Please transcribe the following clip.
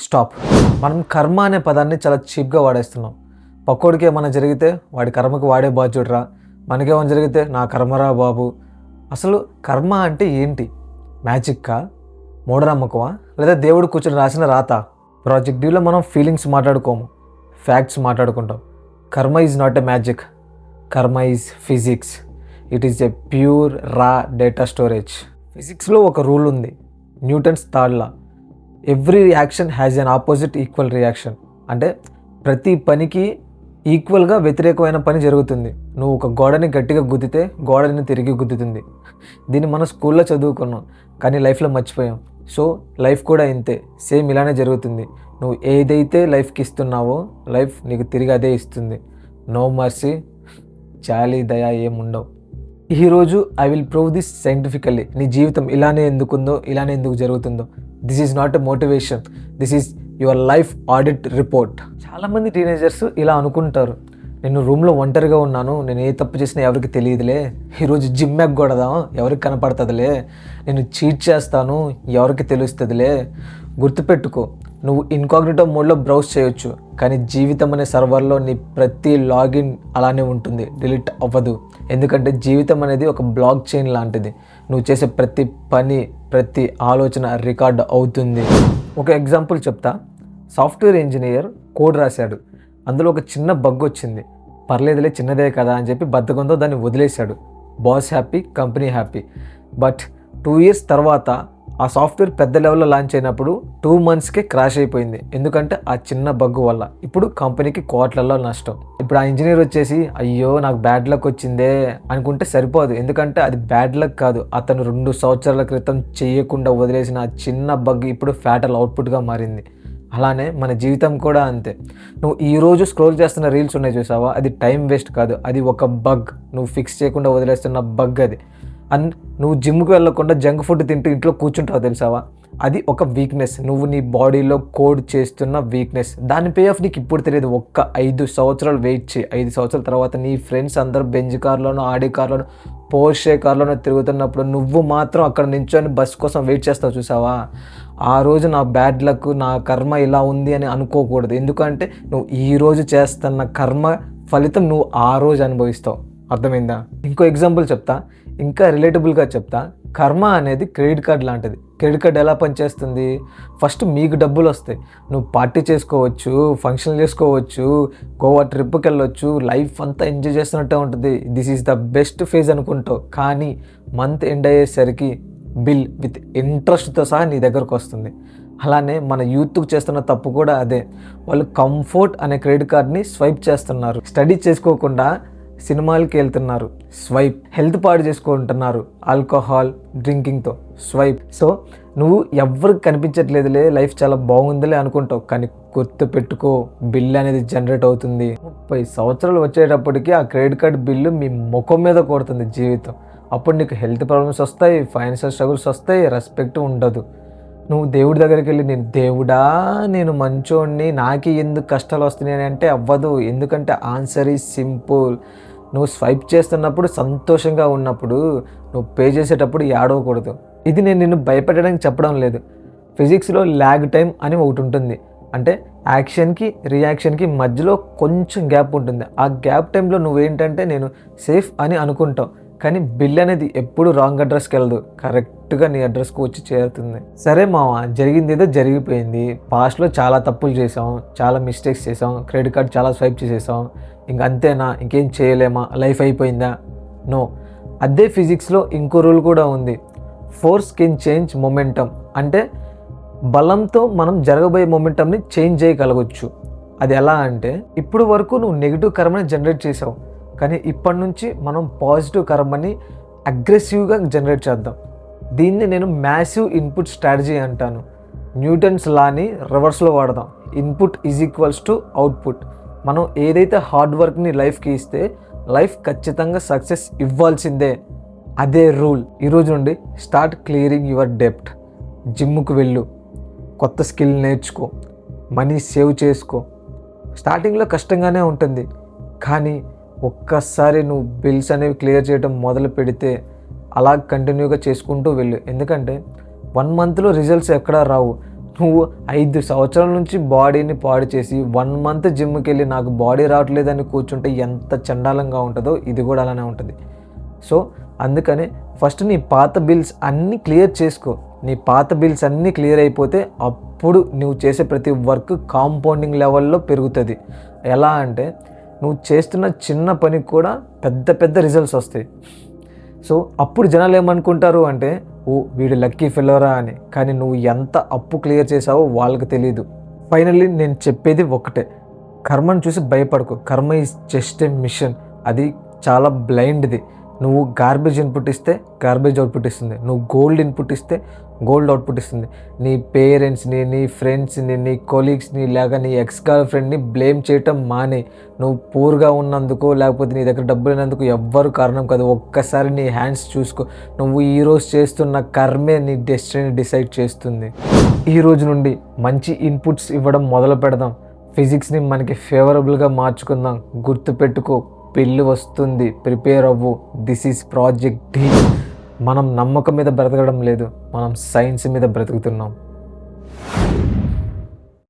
Stop. మనం కర్మ అనే పదాన్ని చాలా చీప్గా వాడేస్తున్నాం. పక్కోడికి ఏమైనా జరిగితే వాడి కర్మకు వాడే బాధ్యుడురా, మనకేమైనా జరిగితే నా కర్మరా బాబు. అసలు కర్మ అంటే ఏంటి? మ్యాజిక్కా, మూఢనమ్మకమా, లేదా దేవుడు కూర్చొని రాసిన రాత? ప్రాజెక్ట్ డీలో మనం ఫీలింగ్స్ మాట్లాడుకోము, ఫ్యాక్ట్స్ మాట్లాడుకుంటాం. Karma is not a magic, karma is physics. It is a pure raw data storage. ఫిజిక్స్లో ఒక రూల్ ఉంది, Newton's third law. Every reaction has an opposite equal reaction. అంటే ప్రతి పనికి ఈక్వల్గా వ్యతిరేకమైన పని జరుగుతుంది. నువ్వు ఒక గోడని గట్టిగా గుద్దితే గోడని తిరిగి గుద్దుతుంది. దీన్ని మనం స్కూల్లో చదువుకున్నాం, కానీ లైఫ్లో మర్చిపోయాం. సో లైఫ్ కూడా ఇంతే, సేమ్ ఇలానే జరుగుతుంది. నువ్వు ఏదైతే లైఫ్కి ఇస్తున్నావో లైఫ్ నీకు తిరిగి అదే ఇస్తుంది. నో మర్సీ, జాలి, దయ ఏముండవు. ఈరోజు I will prove this scientifically. నీ జీవితం ఇలానే ఎందుకుందో, ఇలానే ఎందుకు జరుగుతుందో. This is not a motivation, this is your life audit report. చాలామంది టీనేజర్స్ ఇలా అనుకుంటారు, నేను రూమ్లో ఒంటరిగా ఉన్నాను, నేను ఏ తప్పు చేసినా ఎవరికి తెలియదులే, ఈరోజు జిమ్ ఎక్కకూడదాం ఎవరికి కనపడుతుందిలే, నేను చీట్ చేస్తాను ఎవరికి తెలుస్తుందిలే. గుర్తుపెట్టుకో, నువ్వు ఇన్కాగ్నిటో మోడ్లో బ్రౌజ్ చేయొచ్చు, కానీ జీవితం అనే సర్వర్లో నీ ప్రతి లాగిన్ అలానే ఉంటుంది, డిలీట్ అవ్వదు. ఎందుకంటే జీవితం అనేది ఒక బ్లాక్ చైన్ లాంటిది. నువ్వు చేసే ప్రతి పని, ప్రతి ఆలోచన రికార్డ్ అవుతుంది. ఒక ఎగ్జాంపుల్ చెప్తా. సాఫ్ట్వేర్ ఇంజనీర్ కోడ్ రాశాడు, అందులో ఒక చిన్న బగ్ వచ్చింది. పర్లేదులే, చిన్నదే కదా అని చెప్పి బద్ధకంతో దాన్ని వదిలేశాడు. Boss happy, company happy. But 2 years తర్వాత ఆ సాఫ్ట్వేర్ పెద్ద లెవెల్లో లాంచ్ అయినప్పుడు 2 monthsకే క్రాష్ అయిపోయింది. ఎందుకంటే ఆ చిన్న బగ్ వల్ల ఇప్పుడు కంపెనీకి కోట్లలో నష్టం. ఇప్పుడు ఆ ఇంజనీర్ వచ్చేసి అయ్యో నాకు బ్యాడ్ లక్ వచ్చిందే అనుకుంటే సరిపోదు. ఎందుకంటే అది బ్యాడ్ లక్ కాదు, అతను 2 సంవత్సరాల క్రితం చేయకుండా వదిలేసిన ఆ చిన్న బగ్ ఇప్పుడు ఫ్యాటల్ అవుట్పుట్గా మారింది. అలానే మన జీవితం కూడా అంతే. నువ్వు ఈరోజు స్క్రోల్ చేస్తున్న రీల్స్ ఉన్నాయి చూసావా, అది టైం వేస్ట్ కాదు, అది ఒక బగ్. నువ్వు ఫిక్స్ చేయకుండా వదిలేస్తున్న బగ్ అది. అండ్ నువ్వు జిమ్కి వెళ్ళకుండా జంక్ ఫుడ్ తింటూ ఇంట్లో కూర్చుంటావు తెలుసావా, అది ఒక వీక్నెస్. నువ్వు నీ బాడీలో కోడ్ చేస్తున్న వీక్నెస్. దాని పే ఆఫ్ నీకు ఇప్పుడు తెలియదు. ఒక్క 5 సంవత్సరాలు వెయిట్ చేయి. 5 సంవత్సరాల తర్వాత నీ ఫ్రెండ్స్ అందరూ బెంజ్ కార్లోనో, ఆడి కార్లోనో, పోర్షే కార్లోనో తిరుగుతున్నప్పుడు నువ్వు మాత్రం అక్కడ నించొని బస్ కోసం వెయిట్ చేస్తావు చూసావా, ఆ రోజు నా బ్యాడ్ లక్, నా కర్మ ఇలా ఉంది అని అనుకోకూడదు. ఎందుకంటే నువ్వు ఈరోజు చేస్తున్న కర్మ ఫలితం నువ్వు ఆ రోజు అనుభవిస్తావు. అర్థమైందా? ఇంకో ఎగ్జాంపుల్ చెప్తా, ఇంకా రిలేటబుల్గా చెప్తా. కర్మ అనేది క్రెడిట్ కార్డ్ లాంటిది. క్రెడిట్ కార్డ్ ఎలా పనిచేస్తుంది? ఫస్ట్ మీకు డబ్బులు వస్తాయి, నువ్వు పార్టీ చేసుకోవచ్చు, ఫంక్షన్ చేసుకోవచ్చు, గోవా ట్రిప్కి వెళ్ళొచ్చు, లైఫ్ అంతా ఎంజాయ్ చేస్తున్నట్టే ఉంటుంది. This is the best phase అనుకుంటావు. కానీ మంత్ ఎండ్ అయ్యేసరికి బిల్ విత్ ఇంట్రెస్ట్తో సహా నీ దగ్గరకు వస్తుంది. అలానే మన యూత్కి చేస్తున్న తప్పు కూడా అదే. వాళ్ళు కంఫర్ట్ అనే క్రెడిట్ కార్డ్ని స్వైప్ చేస్తున్నారు. స్టడీ చేసుకోకుండా సినిమాలకి వెళ్తున్నారు, స్వైప్. హెల్త్ పాడు చేసుకుంటున్నారు ఆల్కహాల్ డ్రింకింగ్తో, స్వైప్. సో నువ్వు ఎవరికి కనిపించట్లేదులే, లైఫ్ చాలా బాగుందిలే అనుకుంటావు, కానీ గుర్తు పెట్టుకో, బిల్ అనేది జనరేట్ అవుతుంది. 30 సంవత్సరాలు వచ్చేటప్పటికి ఆ క్రెడిట్ కార్డ్ బిల్లు మీ ముఖం మీద కొడుతుంది జీవితం. అప్పుడు నీకు హెల్త్ ప్రాబ్లమ్స్ వస్తాయి, ఫైనాన్షియల్ స్ట్రగుల్స్ వస్తాయి, రెస్పెక్ట్ ఉండదు. నువ్వు దేవుడి దగ్గరికి వెళ్ళి నేను దేవుడా నేను మంచోడిని, నాకే ఎందుకు కష్టాలు వస్తున్నాయి అంటే అవ్వదు. ఎందుకంటే ఆన్సర్ ఈజ్ సింపుల్. నువ్వు స్వైప్ చేస్తున్నప్పుడు, సంతోషంగా ఉన్నప్పుడు, నువ్వు పే చేసేటప్పుడు ఏడవకూడదు. ఇది నేను నిన్ను భయపెట్టడానికి చెప్పడం లేదు. ఫిజిక్స్లో ల్యాగ్ టైం అని ఒకటి ఉంటుంది. అంటే యాక్షన్కి రియాక్షన్కి మధ్యలో కొంచెం గ్యాప్ ఉంటుంది. ఆ గ్యాప్ టైంలో నువ్వేంటంటే నేను సేఫ్ అని అనుకుంటావు, కానీ బిల్ అనేది ఎప్పుడు రాంగ్ అడ్రస్కి వెళ్ళదు, కరెక్ట్గా నీ అడ్రస్కి వచ్చి చేరుతుంది. సరే మామ, జరిగింది ఏదో జరిగిపోయింది. పాస్ట్లో చాలా తప్పులు చేసాం, చాలా మిస్టేక్స్ చేసాం, క్రెడిట్ కార్డ్ చాలా స్వైప్ చేసేసాం, ఇంక అంతేనా, ఇంకేం చేయలేమా, లైఫ్ అయిపోయిందా? నో. అదే ఫిజిక్స్లో ఇంకో రూల్ కూడా ఉంది, ఫోర్స్ కెన్ చేంజ్ మొమెంటమ్. అంటే బలంతో మనం జరగబోయే మొమెంటమ్ని చేంజ్ చేయగలగచ్చు. అది ఎలా అంటే, ఇప్పుడు వరకు నువ్వు నెగిటివ్ కర్మని జనరేట్ చేసావు, కానీ ఇప్పటి నుంచి మనం పాజిటివ్ కర్మని అగ్రెసివ్గా జనరేట్ చేద్దాం. దీన్ని నేను మ్యాసివ్ ఇన్పుట్ స్ట్రాటజీ అంటాను. న్యూటన్స్ లాని రివర్స్లో వాడదాం. Input is equals to output. మనం ఏదైతే హార్డ్ వర్క్ని లైఫ్కి ఇస్తే లైఫ్ ఖచ్చితంగా సక్సెస్ ఇవ్వాల్సిందే. అదే రూల్. ఈరోజు నుండి స్టార్ట్ క్లియరింగ్ యువర్ డెప్ట్. జిమ్కి వెళ్ళు, కొత్త స్కిల్ నేర్చుకో, మనీ సేవ్ చేసుకో. స్టార్టింగ్లో కష్టంగానే ఉంటుంది, కానీ ఒక్కసారి నువ్వు బిల్స్ అనేవి క్లియర్ చేయడం మొదలు పెడితే అలా కంటిన్యూగా చేసుకుంటూ వెళ్ళు. ఎందుకంటే 1 monthలో రిజల్ట్స్ ఎక్కడా రావు. నువ్వు 5 సంవత్సరాల నుంచి బాడీని పాడు చేసి 1 మంత్ జిమ్కి వెళ్ళి నాకు బాడీ రావట్లేదని కూర్చుంటే ఎంత చండాలంగా ఉంటుందో ఇది కూడా అలానే ఉంటుంది. సో అందుకని ఫస్ట్ నీ పాత బిల్స్ అన్నీ క్లియర్ చేసుకో. నీ పాత బిల్స్ అన్నీ క్లియర్ అయిపోతే అప్పుడు నువ్వు చేసే ప్రతి వర్క్ కాంపౌండింగ్ లెవెల్లో పెరుగుతుంది. ఎలా అంటే నువ్వు చేస్తున్న చిన్న పనికి కూడా పెద్ద పెద్ద రిజల్ట్స్ వస్తాయి. సో అప్పుడు జనాలు ఏమనుకుంటారు అంటే, ఓ వీడు లక్కీ ఫెలోరా అని. కానీ నువ్వు ఎంత అప్పు క్లియర్ చేసావో వాళ్ళకి తెలియదు. ఫైనల్లీ నేను చెప్పేది ఒకటే, కర్మను చూసి భయపడకు. కర్మ ఈజ్ జస్ట్ ఏ మిషన్. అది చాలా బ్లైండ్ది. నువ్వు గార్బేజ్ ఇన్పుట్ ఇస్తే గార్బేజ్ అవుట్పుట్ ఇస్తుంది. నువ్వు గోల్డ్ ఇన్పుట్ ఇస్తే గోల్డ్ అవుట్పుట్ ఇస్తుంది. నీ పేరెంట్స్ని, నీ ఫ్రెండ్స్ని, నీ కొలీగ్స్ని లేక నీ ఎక్స్ గర్ల్ ఫ్రెండ్ని బ్లేమ్ చేయటం మానే. నువ్వు పూర్గా ఉన్నందుకు లేకపోతే నీ దగ్గర డబ్బులు లేనందుకు ఎవ్వరు కారణం కాదు. ఒక్కసారి నీ హ్యాండ్స్ చూసుకో. నువ్వు ఈరోజు చేస్తున్న కర్మే నీ డెస్టినీ డిసైడ్ చేస్తుంది. ఈ రోజు నుండి మంచి ఇన్పుట్స్ ఇవ్వడం మొదలు పెడదాం. ఫిజిక్స్ని మనకి ఫేవరబుల్గా మార్చుకుందాం. గుర్తుపెట్టుకో, పెళ్ళి వస్తుంది, ప్రిపేర్ అవ్వు. This is project D. మనం నమ్మకం మీద బ్రతకడం లేదు, మనం సైన్స్ మీద బ్రతుకుతున్నాం.